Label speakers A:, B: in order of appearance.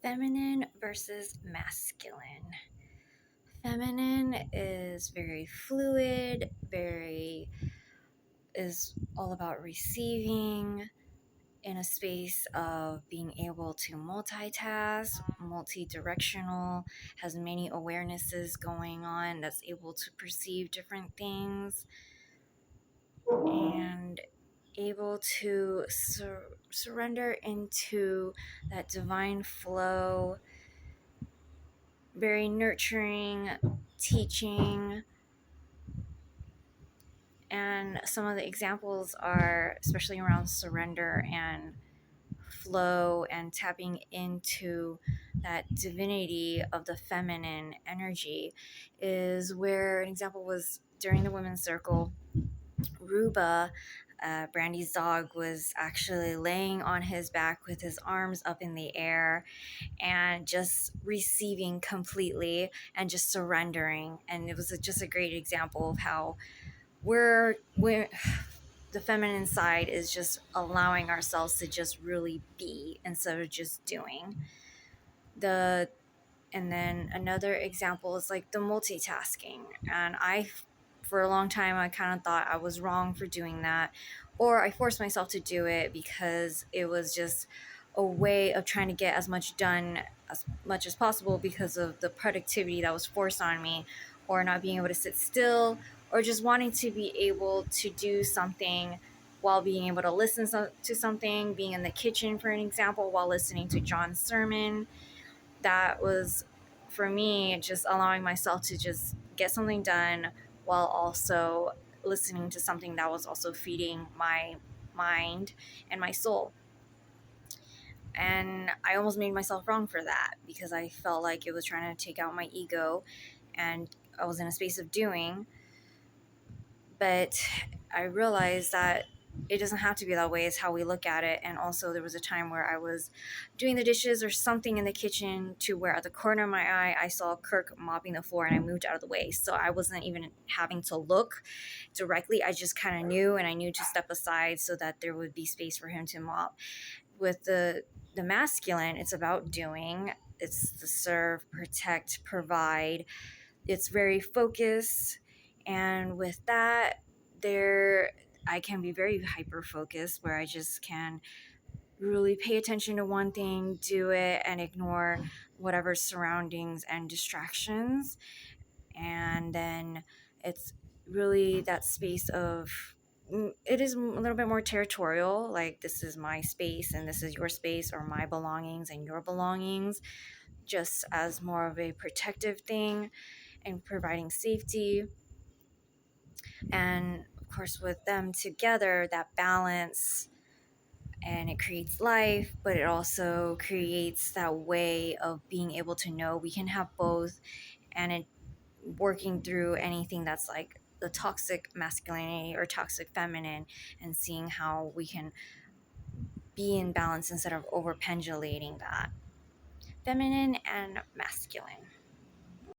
A: Feminine versus masculine. Feminine is very fluid, very is all about receiving in a space of being able to multitask, multi-directional, has many awarenesses going on, that's able to perceive different things and able to surrender into that divine flow, very nurturing, teaching. And some of the examples are, especially around surrender and flow and tapping into that divinity of the feminine energy, is where an example was during the women's circle. Ruba, Brandy's dog, was actually laying on his back with his arms up in the air and just receiving completely and just surrendering. And it was just a great example of how we're the feminine side is just allowing ourselves to just really be instead of just doing. And then another example is like the multitasking. And for a long time, I kind of thought I was wrong for doing that, or I forced myself to do it because it was just a way of trying to get as much done as much as possible because of the productivity that was forced on me, or not being able to sit still, or just wanting to be able to do something while being able to listen to something, being in the kitchen, for an example, while listening to John's sermon. That was, for me, just allowing myself to just get something done while also listening to something that was also feeding my mind and my soul. And I almost made myself wrong for that because I felt like it was trying to take out my ego, and I was in a space of doing. But I realized that it doesn't have to be that way. It's how we look at it. And also, there was a time where I was doing the dishes or something in the kitchen to where at the corner of my eye, I saw Kirk mopping the floor and I moved out of the way. So I wasn't even having to look directly. I just kind of knew, and I knew to step aside so that there would be space for him to mop. With the masculine, it's about doing. It's the serve, protect, provide. It's very focused. And with that, I can be very hyper focused, where I just can really pay attention to one thing, do it, and ignore whatever surroundings and distractions. And then it's really that space of, it is a little bit more territorial, like this is my space and this is your space, or my belongings and your belongings, just as more of a protective thing and providing safety. And of course, with them together, that balance, and it creates life, but it also creates that way of being able to know we can have both, and it working through anything that's like the toxic masculinity or toxic feminine, and seeing how we can be in balance instead of over pendulating that feminine and masculine.